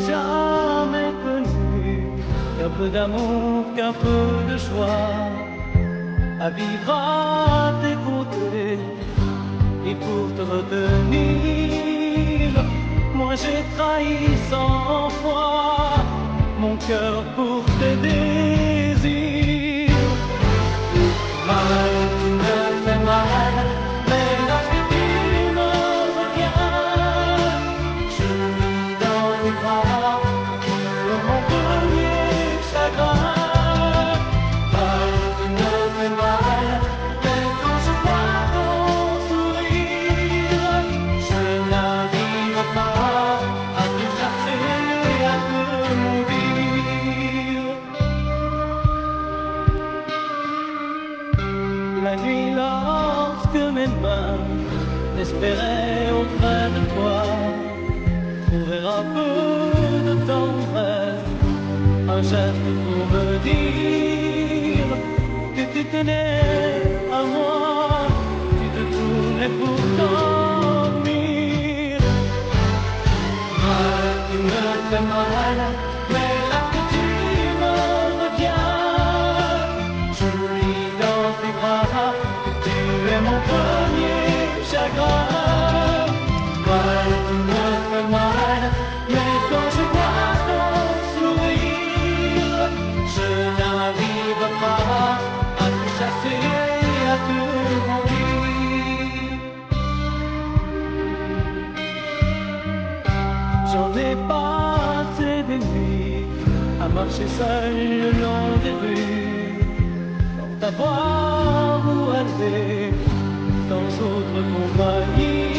jamais connu qu'un peu d'amour, qu'un peu de joie, à vivre à tes côtés et pour te retenir. Moi j'ai trahi 100 fois mon cœur pour tes désirs. Mal, tu me fais mal, mais lorsque tu me reviens, je vis dans tes bras, tu es mon premier chagrin. Mal, tu me fais mal, mais quand je vois ton sourire, je n'arrive pas à te chercher et à te mourir. La nuit, lorsque mes mains espéraient auprès de toi trouver un peu de tendresse, un geste pour me dire que tu tenais à moi, tu te tournais pour dormir. Mal, tu me fais mal, mais là que tu me reviens, je lis dans tes bras que tu es mon premier chagrin. Mal, tu me fais mal, mais quand je vois ton sourire, je n'arrive pas à te chasser et à te mourir. J'en ai passé des nuits à marcher seul le long des rues, sans t'avoir où aller, sans autre compagnie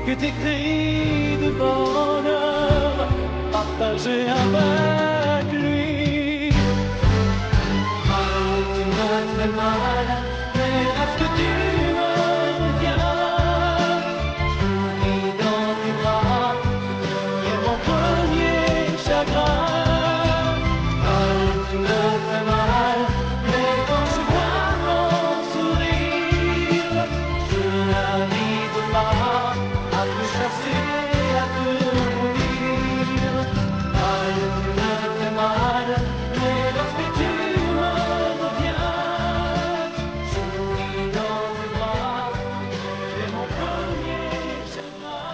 que tes cris de bonheur partagés avec lui. Mal, tu me fais mal, mais lorsque tu me reviens, je lis dans tes bras, tu es mon premier chagrin. Mal, tu me fais mal, mais quand je vois ton sourire, je n'arrive pas à te chasser, à te mourir. Mal, tu me fais mal, mais lorsque tu me reviens, je lis dans tes bras, tu es mon premier chagrin.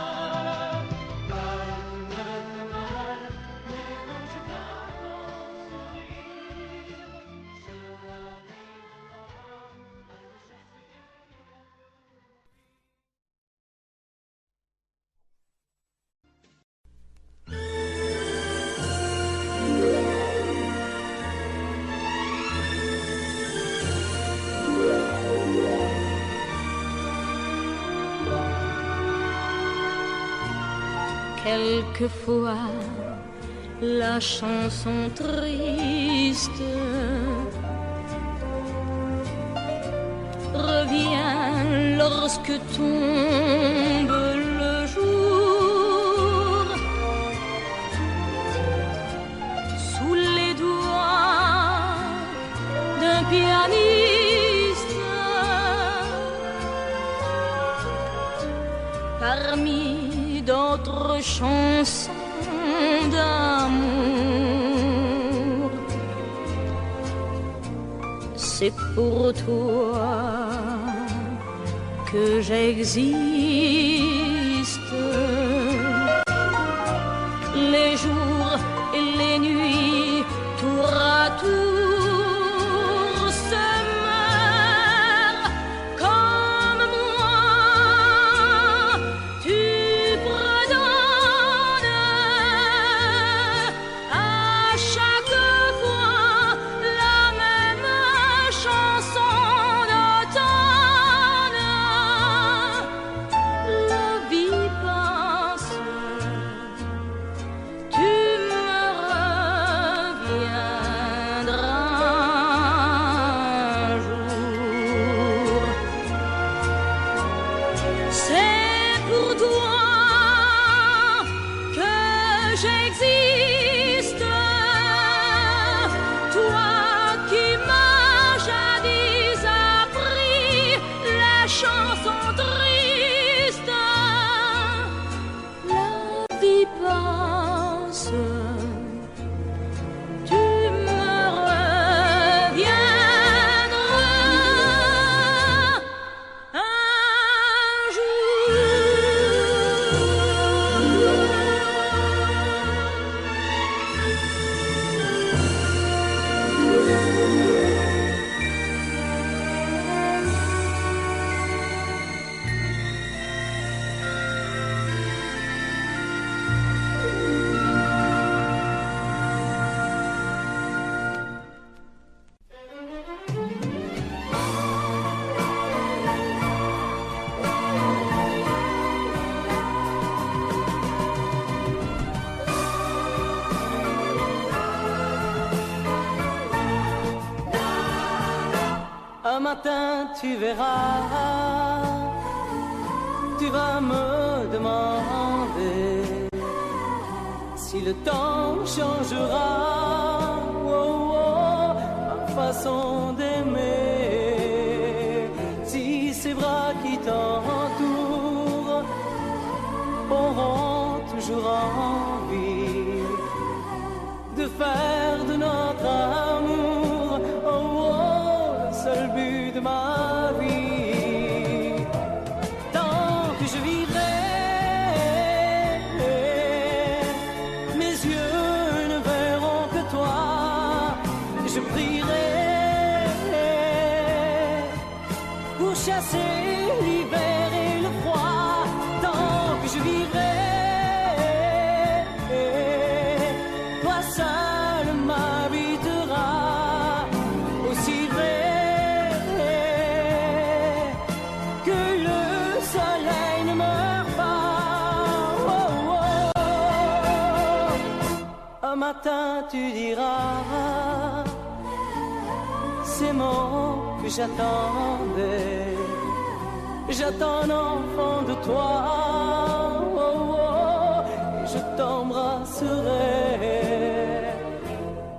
Mal, tu me fais mal, mais quand je vois ton sourire, je n'arrive pas à te Quelquefois, la chanson triste revient lorsque tombe le jour. Sous les doigts d'un pianiste, parmi d'autres chansons d'amour. C'est pour toi que j'existe. Les jours et les nuits, tour à tour, se meurent comme moi. Tu redonnes à chaque fois la même chanson d'automne. La matin tu verras, tu vas me demander si le temps changera ma façon d'aimer, si ces bras qui t'entourent auront toujours envie de faire de notre amour le seul but de ma vie. Tant que je vivrai, mes yeux ne verront que toi. Je prierai pour chasser l'hiver et le froid. Tant que je vivrai, toi seul m'habiteras. Aussi vrai que le soleil ne meurt pas. Un matin tu diras ces mots que j'attendais. J'attends un enfant de toi, et je t'embrasserai.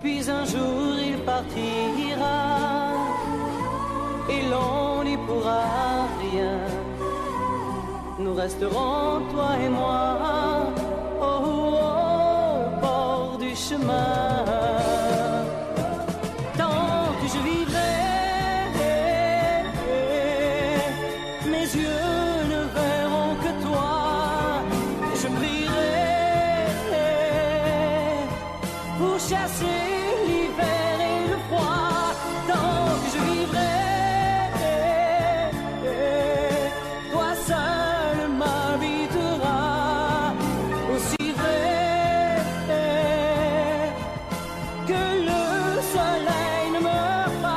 Puis un jour il partira, et l'on n'y pourra rien. Nous resterons, toi et moi, au bord du chemin. Tant que je vivrai, mes yeux ne verront que toi. Je prierai pour chasser l'hiver et le froid. Tant que je vivrai, toi seul m'habiteras. Aussi vrai que le soleil ne meurt pas.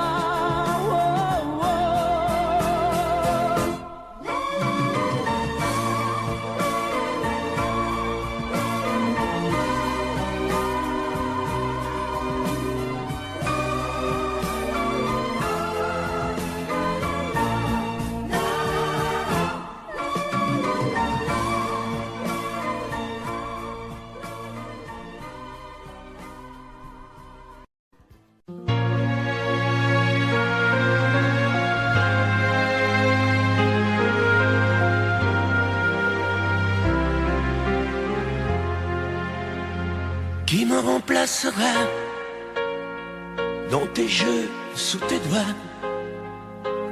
Qui me remplacera dans tes jeux, sous tes doigts?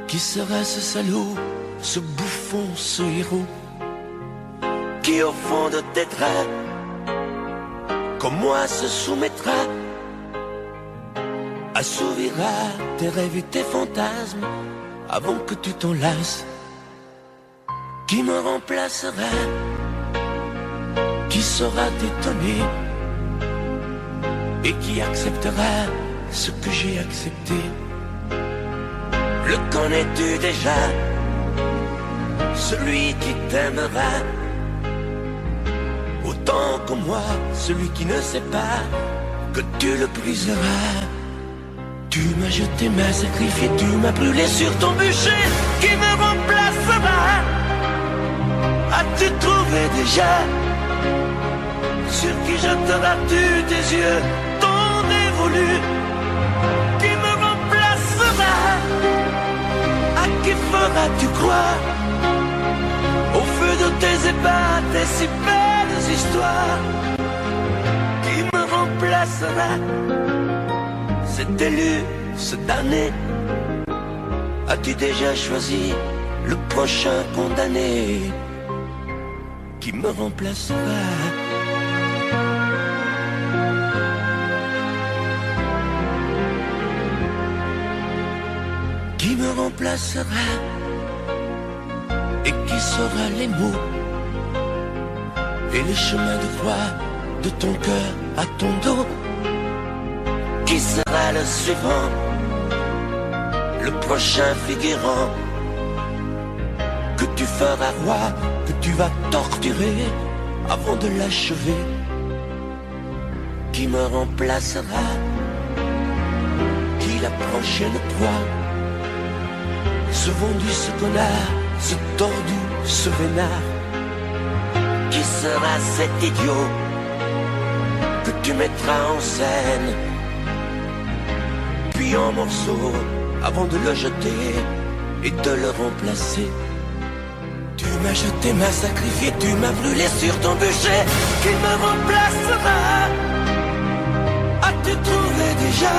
Qui sera ce salaud, ce bouffon, ce héros? Qui au fond de tes draps, comme moi, se soumettra, assouvira tes rêves et tes fantasmes avant que tu t'en lasses? Qui me remplacera? Qui saura t'étonner et qui acceptera ce que j'ai accepté? Le connais-tu déjà? Celui qui t'aimera autant que moi, celui qui ne sait pas que tu le briseras. Tu m'as jeté, m'as sacrifié, tu m'as brûlé sur ton bûcher. Qui me remplacera? As-tu trouvé déjà sur qui jetteras-tu tes yeux, ton dévolu? Qui me remplacera? À qui feras-tu croire au feu de tes ébats, tes si belles histoires? Qui me remplacera? Cet élu, ce damné, as-tu déjà choisi le prochain condamné? Qui me remplacera? Qui me remplacera et qui saura les mots et les chemins de croix de ton cœur à ton dos? Qui sera le suivant, le prochain figurant que tu feras roi, que tu vas torturer avant de l'achever? Qui me remplacera? Qui la prochaine proie ce vendu, ce connard, ce tordu, ce vénard. Qui sera cet idiot que tu mettras en scène, puis en morceaux, avant de le jeter et de le remplacer? Tu m'as jeté, m'as sacrifié, tu m'as brûlé sur ton bûcher. Qui me remplacera? As-tu trouvé déjà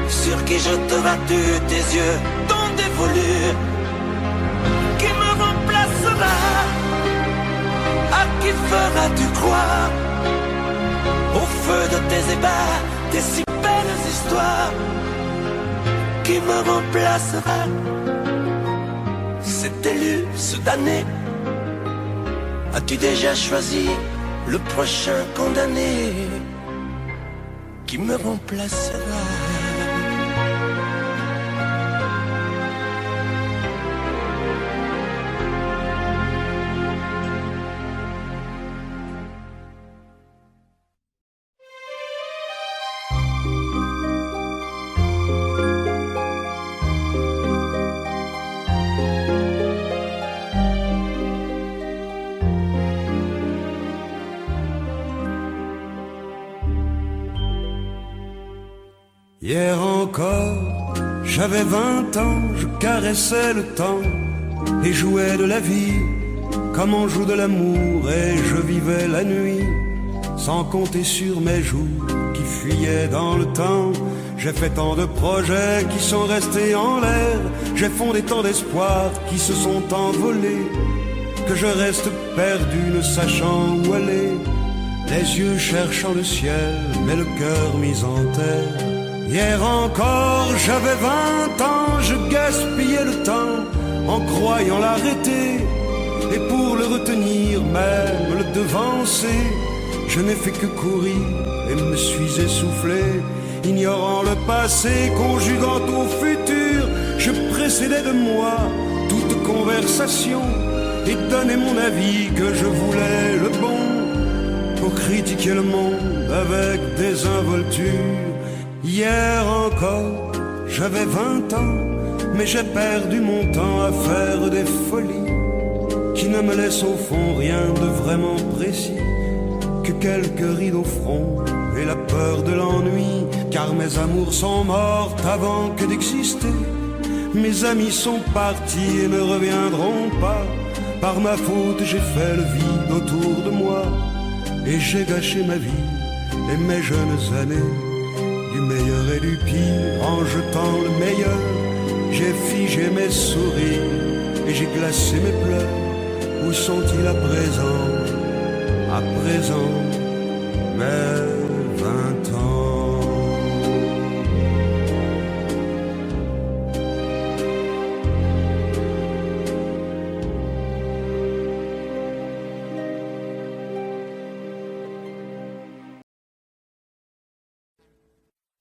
sur qui jeteras-tu tes yeux tant dévolus? Qui me remplacera? À qui feras-tu croire au feu de tes ébats, tes si belles histoires? Qui me remplacera? Cet élu, ce damné, as-tu déjà choisi le prochain condamné? Qui me remplacera? Hier encore, j'avais 20 ans, je caressais le temps et jouais de la vie comme on joue de l'amour, et je vivais la nuit sans compter sur mes jours qui fuyaient dans le temps. J'ai fait tant de projets qui sont restés en l'air, j'ai fondé tant d'espoirs qui se sont envolés, que je reste perdu ne sachant où aller, les yeux cherchant le ciel mais le cœur mis en terre. Hier encore, j'avais 20 ans, je gaspillais le temps en croyant l'arrêter, et pour le retenir, même le devancer, je n'ai fait que courir et me suis essoufflé. Ignorant le passé, conjuguant au futur, je précédais de moi toute conversation et donnais mon avis que je voulais le bon, pour critiquer le monde avec désinvolture. Hier encore, j'avais 20 ans, mais j'ai perdu mon temps à faire des folies qui ne me laissent au fond rien de vraiment précis, que quelques rides au front et la peur de l'ennui, car mes amours sont mortes avant que d'exister. Mes amis sont partis et ne reviendront pas. Par ma faute, j'ai fait le vide autour de moi, et j'ai gâché ma vie et mes jeunes années. Du meilleur et du pire, en jetant le meilleur, j'ai figé mes sourires et j'ai glacé mes pleurs. Où sont-ils à présent? À présent, mes 20 ans.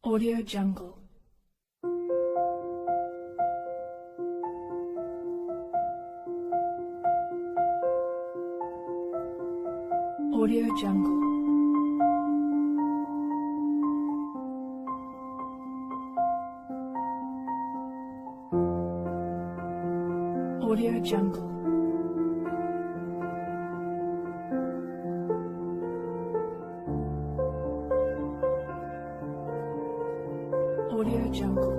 Audio Jungle. Audio Jungle. Audio Jungle. Audio Jungle.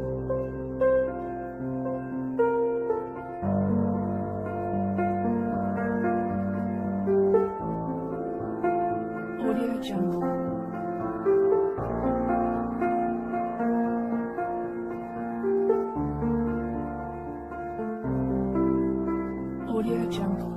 Audio Jungle. Audio Jungle.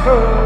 feu.